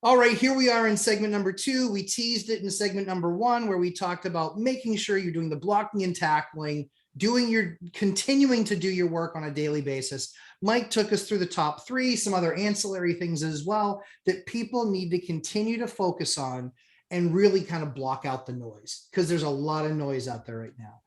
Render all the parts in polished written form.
All right, here we are in segment number 2. We teased it in segment number 1, where we talked about making sure you're doing the blocking and tackling, continuing to do your work on a daily basis. Mike took us through the top 3, some other ancillary things as well that people need to continue to focus on and really kind of block out the noise, because there's a lot of noise out there right now.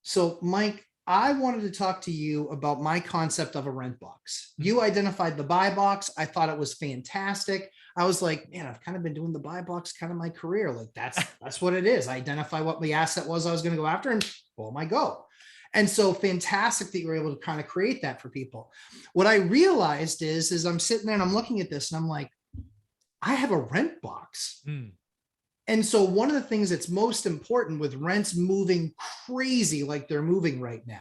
So Mike, I wanted to talk to you about my concept of a rent box. You identified the buy box. I thought it was fantastic. I was like, man, I've kind of been doing the buy box kind of my career. Like that's what it is. I identify what the asset was I was going to go after, and boom, I go. And so fantastic that you were able to kind of create that for people. What I realized is I'm sitting there and I'm looking at this and I'm like, I have a rent box. And so one of the things that's most important with rents moving crazy like they're moving right now,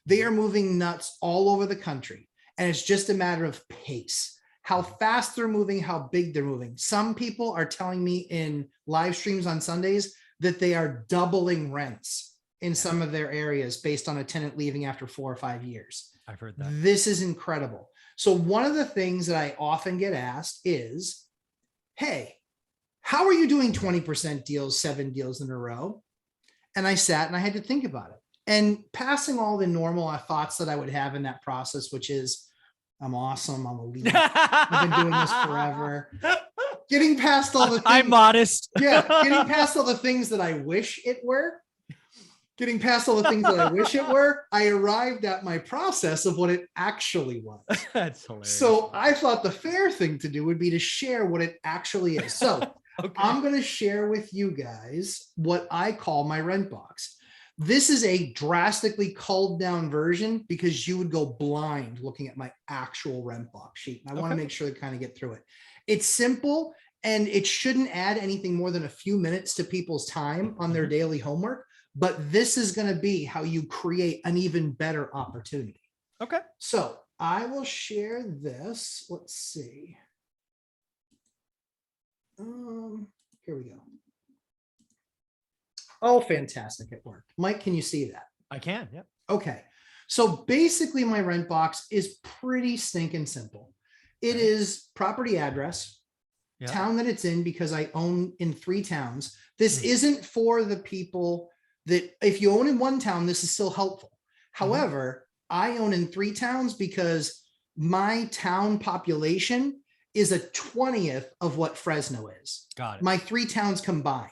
they are moving nuts all over the country. And it's just a matter of pace, how fast they're moving, how big they're moving. Some people are telling me in live streams on Sundays that they are doubling rents in some of their areas based on a tenant leaving after 4 or 5 years. I've heard that. This is incredible. So one of the things that I often get asked is, hey, how are you doing 20% deals, 7 deals in a row? And I sat and I had to think about it, and passing all the normal thoughts that I would have in that process, which is, I'm awesome, I'm a leader, I've been doing this forever. Getting past all the things. I'm modest. Yeah, getting past all the things that I wish it were. Getting past all the things that I wish it were, I arrived at my process of what it actually was. That's hilarious. So I thought the fair thing to do would be to share what it actually is. So okay. I'm going to share with you guys what I call my rent box. This is a drastically culled down version because you would go blind looking at my actual rent box sheet. And I want to make sure to kind of get through it. It's simple, and it shouldn't add anything more than a few minutes to people's time on their daily homework. But this is going to be how you create an even better opportunity. Okay. So I will share this. Let's see. Here we go. Oh, fantastic. It worked. Mike, can you see that? I can. Yep. Okay. So basically my rent box is pretty stinking simple. It is property address, town that it's in, because I own in 3 towns. This isn't for the people that if you own in 1 town, this is still helpful. However, I own in 3 towns because my town population is a 20th of what Fresno is. Got it. My 3 towns combined.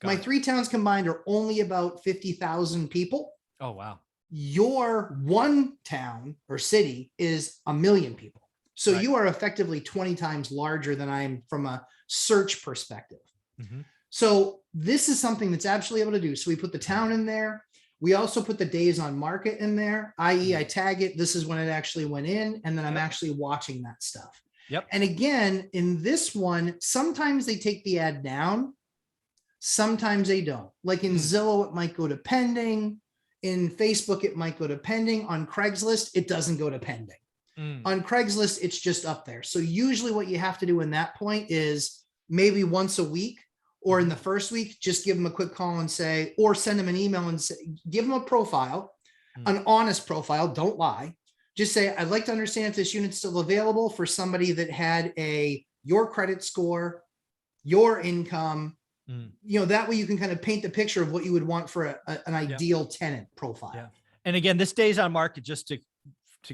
My 3 towns combined are only about 50,000 people. Oh, wow. Your 1 town or city is 1 million people. So you are effectively 20 times larger than I am from a search perspective. So this is something that's absolutely able to do. So we put the town in there. We also put the days on market in there, i.e. I tag it. This is when it actually went in. And then I'm actually watching that stuff. And again, in this one, sometimes they take the ad down. Sometimes they don't. Like in Zillow, it might go to pending. In Facebook, it might go to pending. On Craigslist, it doesn't go to pending. On Craigslist, it's just up there. So usually what you have to do in that point is maybe once a week, or in the first week, just give them a quick call and say, or send them an email and say, give them a profile, an honest profile, don't lie. Just say, I'd like to understand if this unit's still available for somebody that had your credit score, your income, that way you can kind of paint the picture of what you would want for an ideal tenant profile. And again, this days on market, just to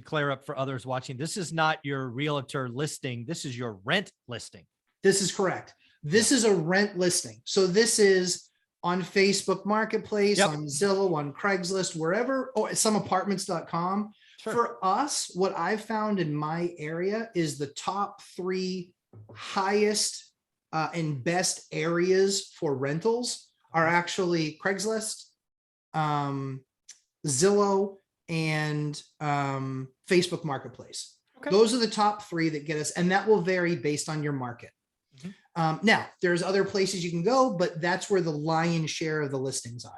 clear up for others watching, this is not your realtor listing. This is your rent listing. This is correct. This is a rent listing. So this is on Facebook Marketplace, on Zillow, on Craigslist, wherever, or some apartments.com. For us, what I've found in my area is the top 3 highest and best areas for rentals are actually Craigslist, Zillow, and Facebook Marketplace. Those are the top 3 that get us, and that will vary based on your market. Now, there's other places you can go, but that's where the lion's share of the listings are.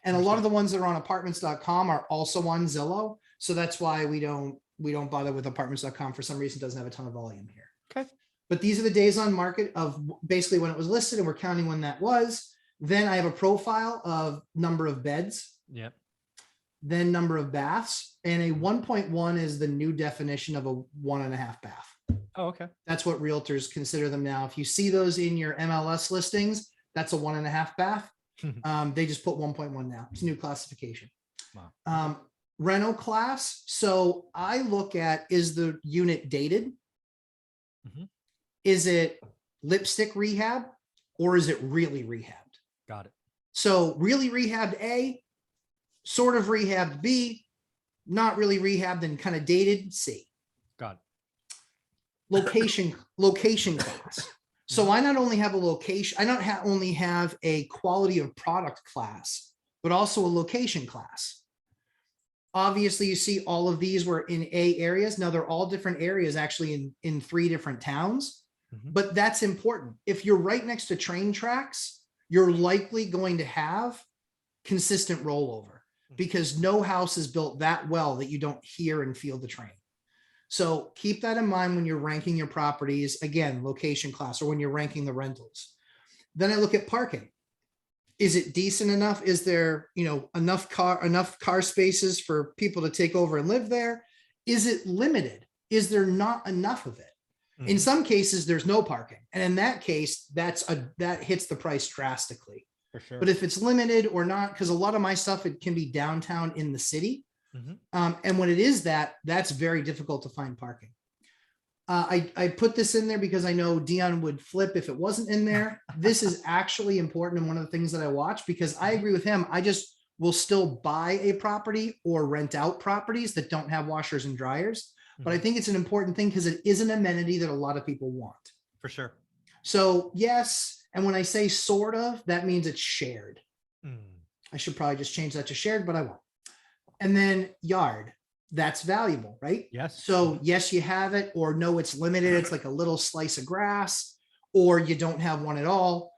And a lot of the ones that are on apartments.com are also on Zillow. So that's why we don't bother with apartments.com. For some reason, it doesn't have a ton of volume here. But these are the days on market of basically when it was listed, and we're counting when that was. Then I have a profile of number of beds. Then number of baths, and a 1.1 is the new definition of a 1.5 bath. Oh, okay. That's what realtors consider them now. If you see those in your MLS listings, that's a 1.5 bath. They just put 1.1 now. It's a new classification. Wow. Rental class. So I look at, is the unit dated? Mhm. Is it lipstick rehab or is it really rehabbed? Got it. So really rehabbed A, sort of rehabbed B, not really rehabbed and kind of dated C. Got it. Location class. So I not only have a location, I not only have a quality of product class, but also a location class. Obviously, you see all of these were in A areas. Now they're all different areas actually in 3 different towns, but that's important. If you're right next to train tracks, you're likely going to have consistent rollover because no house is built that well that you don't hear and feel the train. So keep that in mind when you're ranking your properties, again, location class, or when you're ranking the rentals. Then I look at parking. Is it decent enough? Is there, enough car spaces for people to take over and live there? Is it limited? Is there not enough of it? In some cases, there's no parking. And in that case, that hits the price drastically. For sure. But if it's limited or not, because a lot of my stuff, it can be downtown in the city. And when it is that's very difficult to find parking. I put this in there because I know Dion would flip if it wasn't in there. This is actually important and one of the things that I watch because I agree with him. I just will still buy a property or rent out properties that don't have washers and dryers. But I think it's an important thing because it is an amenity that a lot of people want. For sure. So yes, and when I say sort of, that means it's shared. I should probably just change that to shared, but I won't. And then yard, that's valuable, right? Yes. So yes, you have it, or no, it's limited. It's like a little slice of grass, or you don't have one at all.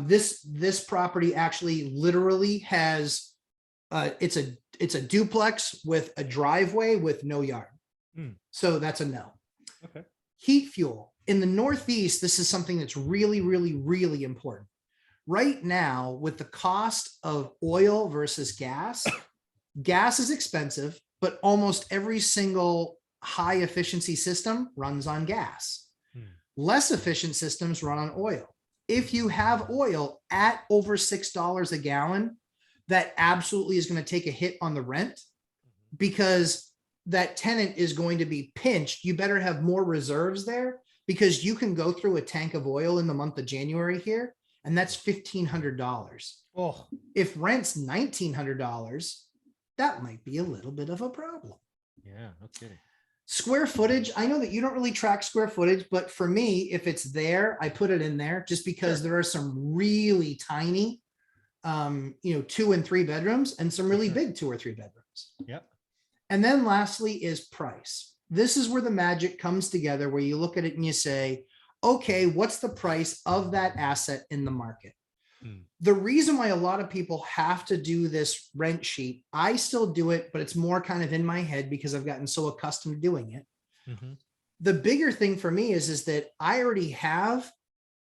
This property actually literally has, it's a duplex with a driveway with no yard. So that's a no. Okay. Heat fuel. In the Northeast, this is something that's really, really, really important. Right now, with the cost of oil versus gas, gas is expensive, but almost every single high efficiency system runs on gas. Less efficient systems run on oil. If you have oil at over $6 a gallon, that absolutely is going to take a hit on the rent because that tenant is going to be pinched. You better have more reserves there because you can go through a tank of oil in the month of January here, and that's $1,500. Oh, If rent's $1,900, that might be a little bit of a problem. yeah, no kidding. Square footage. I know that you don't really track square footage, but for me, if it's there, I put it in there just because there are some really tiny, 2 and 3 bedrooms and some really big 2 or 3 bedrooms. Yep. And then lastly is price. This is where the magic comes together, where you look at it and you say, okay, what's the price of that asset in the market? The reason why a lot of people have to do this rent sheet, I still do it, but it's more kind of in my head because I've gotten so accustomed to doing it. The bigger thing for me is that I already have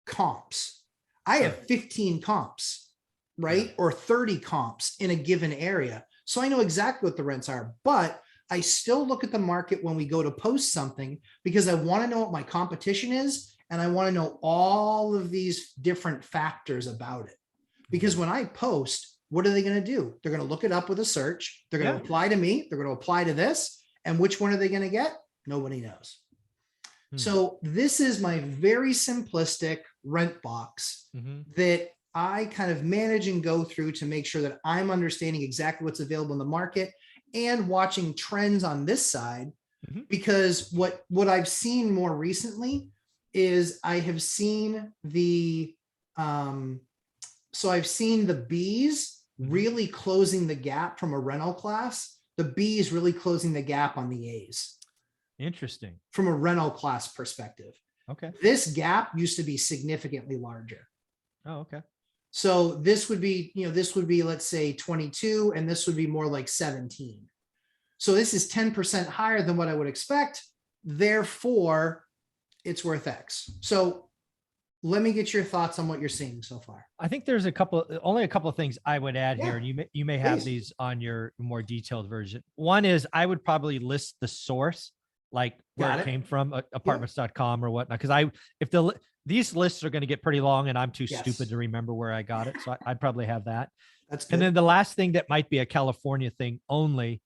comps. I have 15 comps, right? Or 30 comps in a given area. So I know exactly what the rents are, but I still look at the market when we go to post something because I want to know what my competition is. And I want to know all of these different factors about it. Because when I post, what are they going to do? They're going to look it up with a search. They're going to apply to me. They're going to apply to this. And which one are they going to get? Nobody knows. So this is my very simplistic rent box that I kind of manage and go through to make sure that I'm understanding exactly what's available in the market and watching trends on this side. Because what I've seen more recently is I have seen the B's really closing the gap from a rental class. The B's really closing the gap on the A's. Interesting. From a rental class perspective. Okay. This gap used to be significantly larger. Oh, okay. So this would be, let's say 22, and this would be more like 17. So this is 10% higher than what I would expect. Therefore, it's worth X. So let me get your thoughts on what you're seeing so far. I think there's only a couple of things I would add here, and you may have Please. these on your more detailed version. One is I would probably list the source like where Got it it. came from, apartments.com or whatnot. Cause these lists are going to get pretty long and I'm too stupid Yes. to remember where I got it. So I'd probably have that. That's And good. then the last thing that might be a California thing only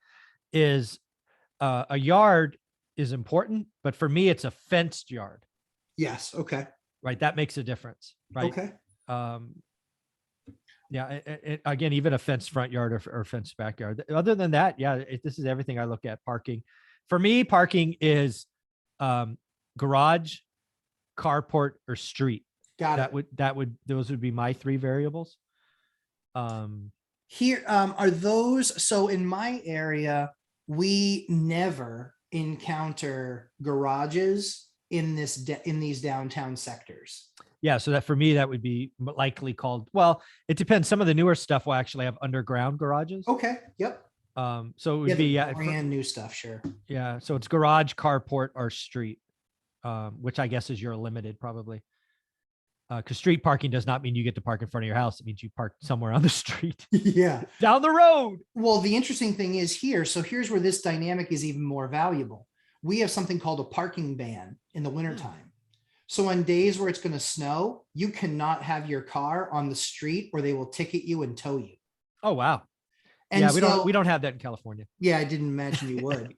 is a yard is important, but for me, it's a fenced yard, Yes. Okay. right? That makes a difference, right? Okay. Um, yeah. Again, even a fenced front yard or fenced backyard. Other than that, yeah, this is everything I look at. Parking. For me, parking is garage, carport, or street. Got it. Those would be my three variables. Here, are those, so in my area, we never encounter garages in in these downtown sectors. Yeah, so that for me, that would be likely called, well, it depends. Some of the newer stuff will actually have underground garages. Okay. Yep. So it would Yeah, be, the brand new stuff. Sure. yeah. So it's garage, carport, or street, which I guess is your limited probably. Because street parking does not mean you get to park in front of your house. It means you park somewhere on the street, Yeah. down the road. Well, the interesting thing is here. So here's where this dynamic is even more valuable. We have something called a parking ban in the wintertime. So on days where it's going to snow, you cannot have your car on the street or they will ticket you and tow you. Oh, wow. And yeah, so, we don't have that in California. Yeah, I didn't imagine you would.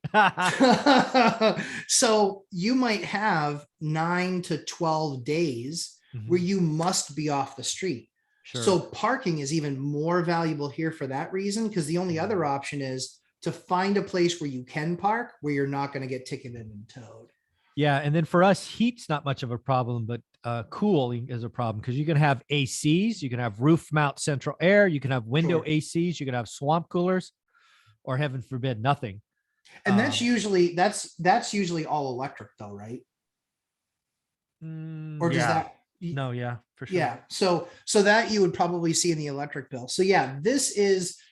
So you might have 9 to 12 days where you must be off the street. Sure. So parking is even more valuable here for that reason, because the only other option is to find a place where you can park, where you're not going to get ticketed and towed. Yeah. And then for us, heat's not much of a problem, but cooling is a problem because you can have ACs, you can have roof mount central air, you can have window Sure. ACs, you can have swamp coolers, or heaven forbid, nothing. And that's usually all electric though, right? Or does yeah. that? No, yeah, for sure. Yeah. So that you would probably see in the electric bill. So yeah,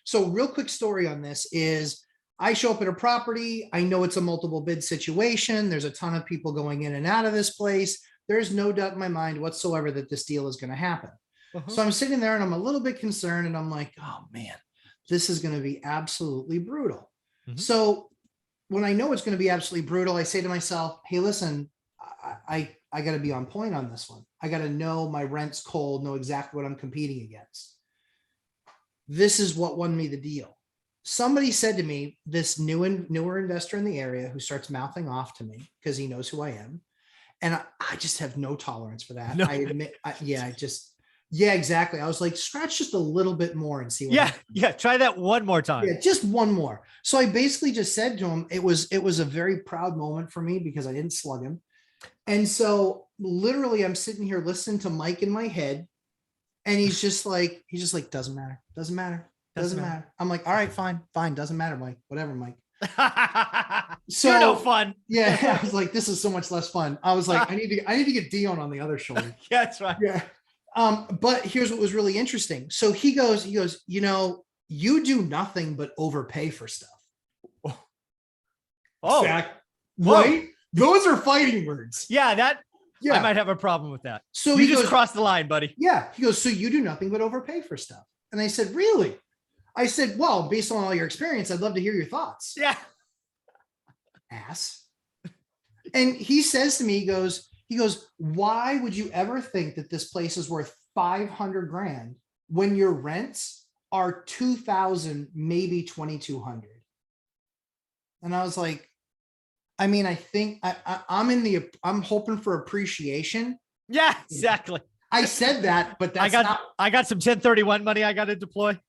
so real quick story on this is I show up at a property. I know it's a multiple bid situation. There's a ton of people going in and out of this place. There's no doubt in my mind whatsoever that this deal is going to happen. So I'm sitting there and I'm a little bit concerned and I'm like, oh man, this is going to be absolutely brutal. So when I know it's going to be absolutely brutal, I say to myself, hey, listen, I got to be on point on this one. I got to know my rent's cold, know exactly what I'm competing against. This is what won me the deal. Somebody said to me, this newer investor in the area who starts mouthing off to me because he knows who I am. And I just have no tolerance for that. No. I admit, yeah, exactly. I was like, scratch just a little bit more and see what happens. Yeah. Try that one more time. Yeah, just one more. So I basically just said to him, it was a very proud moment for me because I didn't slug him. And so literally I'm sitting here listening to Mike in my head and he's just like, doesn't matter. Doesn't matter. I'm like, all right, fine. Doesn't matter, Mike, whatever, Mike. So you're no fun. Yeah. I was like, this is so much less fun. I was like, I need to get Dion on the other shoulder. Yeah, that's right. Yeah. But here's what was really interesting. So he goes, you do nothing but overpay for stuff. Oh, exactly. Right. Those are fighting words. Yeah, I might have a problem with that. So you just crossed the line, buddy. Yeah. He goes, so you do nothing but overpay for stuff. And I said, really? I said, well, based on all your experience, I'd love to hear your thoughts. Yeah. Ass. And he says to me, he goes, why would you ever think that this place is worth 500 grand when your rents are 2,000, maybe 2,200? And I was like, I mean, I think I'm hoping for appreciation. Yeah, exactly. I said that, but I got some 1031 money I got to deploy.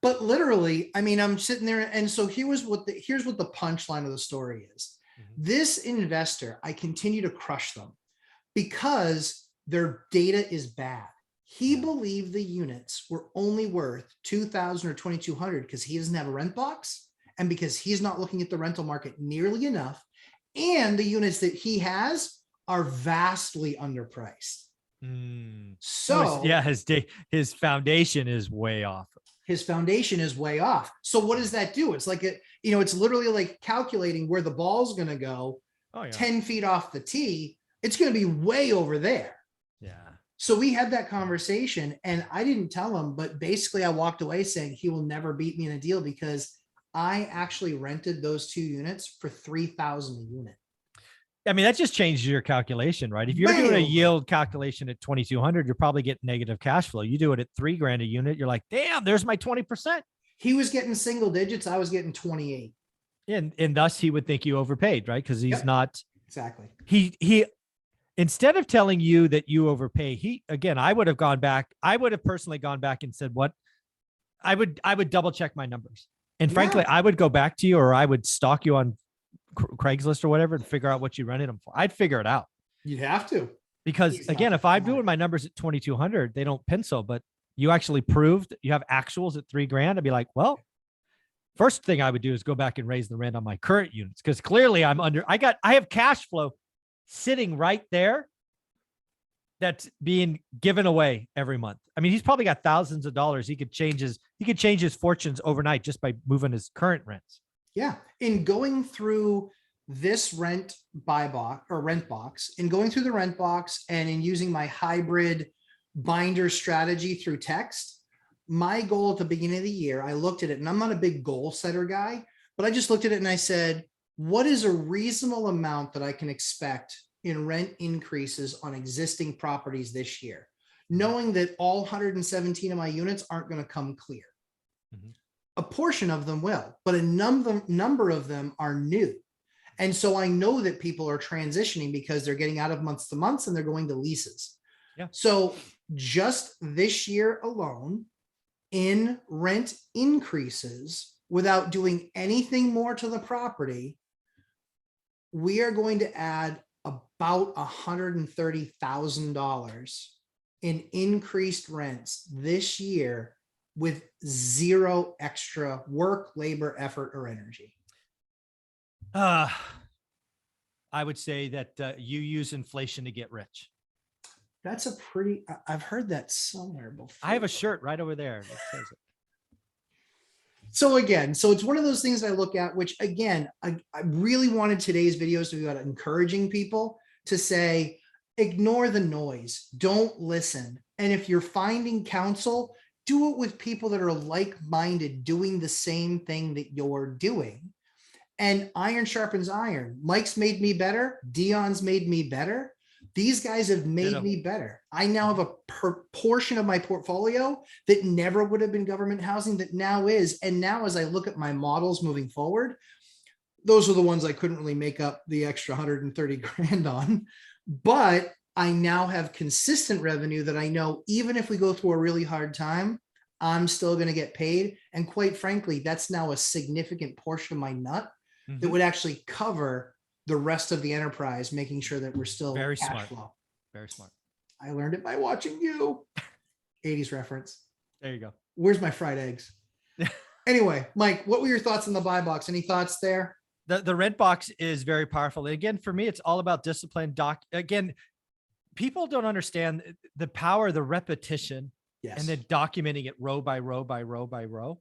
But literally, I mean, I'm sitting there. And so here's what the punchline of the story is. This investor, I continue to crush them because their data is bad. He believed the units were only worth 2,000 or 2,200 because he doesn't have a rent box and because he's not looking at the rental market nearly enough. And the units that he has are vastly underpriced. So yeah, his foundation is way off. His foundation is way off. So what does that do? It's like it's literally like calculating where the ball's going to go. 10 feet off the tee. It's going to be way over there. Yeah. So we had that conversation and I didn't tell him, but basically I walked away saying he will never beat me in a deal because I actually rented those 2 units for $3,000 a unit. I mean, that just changes your calculation, right? If you're doing a Man, yield calculation at 2,200, you're probably getting negative cash flow. You do it at $3,000 a unit, you're like, damn, there's my 20%. he was getting single digits. I was getting 28. And thus he would think you overpaid, right? Because he's Yep, not, exactly. he instead of telling you that you overpay, I would have gone back. I would have personally gone back and said, what I would double check my numbers. And frankly, Yeah. I would go back to you, or I would stalk you on Craigslist or whatever and figure out what you rented them for. I'd figure it out. You'd have to. Because again, if I'm doing my numbers at 2,200, they don't pencil, but you actually proved you have actuals at $3,000. I'd be like, well, first thing I would do is go back and raise the rent on my current units. Cause clearly I have cash flow sitting right there that's being given away every month. I mean, he's probably got thousands of dollars. He could change his fortunes overnight just by moving his current rents. Yeah. In going through this rent box, in going through the rent box and in using my hybrid binder strategy through text, my goal at the beginning of the year, I looked at it, and I'm not a big goal setter guy, but I just looked at it and I said, what is a reasonable amount that I can expect in rent increases on existing properties this year, knowing that all 117 of my units aren't going to come clear. Mhm. A portion of them will, but a number of them are new. And so I know that people are transitioning because they're getting out of months to months and they're going to leases. Yeah. So just this year alone, in rent increases, without doing anything more to the property, we are going to add about $130,000 in increased rents this year with zero extra work, labor, effort, or energy. I would say that you use inflation to get rich. That's a pretty, I've heard that somewhere before. I have a shirt right over there that says it. So again, so it's one of those things that I look at, which again, I really wanted today's videos to be about encouraging people to say, ignore the noise, don't listen. And if you're finding counsel, do it with people that are like-minded, doing the same thing that you're doing. And iron sharpens iron. Mike's made me better. Dion's made me better. These guys have made me better. I now have a portion of my portfolio that never would have been government housing that now is. And now as I look at my models moving forward, those are the ones I couldn't really make up the extra 130 grand on. But I now have consistent revenue that I know even if we go through a really hard time, I'm still going to get paid. And quite frankly, that's now a significant portion of my nut that would actually cover the rest of the enterprise, making sure that we're still Very cash smart. flow. Very smart. I learned it by watching you. 80s reference. There you go. Where's my fried eggs? Anyway, Mike, what were your thoughts on the buy box? Any thoughts there? The rent box is very powerful. Again, for me, it's all about discipline. Again, people don't understand the power of the repetition. Yes. And then documenting it row by row by row by row.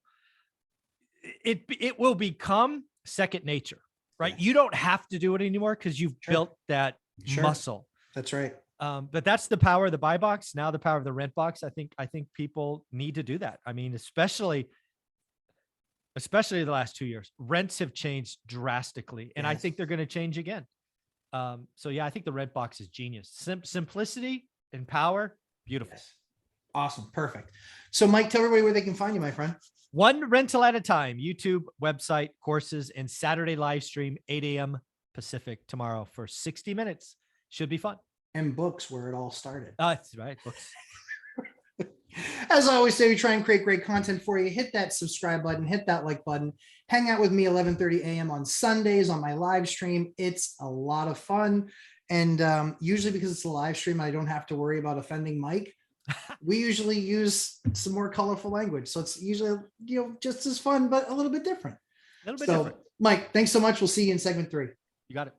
It will become second nature, right? Yes. You don't have to do it anymore because you've built that muscle. That's right. But that's the power of the buy box. Now the power of the rent box. I think people need to do that. I mean, especially the last 2 years, rents have changed drastically, and I think they're going to change again. So yeah, I think the rent box is genius. Simplicity and power, beautiful. Yes. Awesome. Perfect. So Mike, tell everybody where they can find you, my friend. One rental at a time, YouTube, website, courses, and Saturday live stream, 8 a.m. Pacific tomorrow for 60 minutes. Should be fun. And books, where it all started. That's right. Books. As I always say, we try and create great content for you. Hit that subscribe button, hit that like button, hang out with me 11:30 a.m. on Sundays on my live stream. It's a lot of fun. And usually because it's a live stream, I don't have to worry about offending Mike. We usually use some more colorful language. So it's usually, just as fun, but a little bit different. Different. Mike, thanks so much. We'll see you in segment 3. You got it.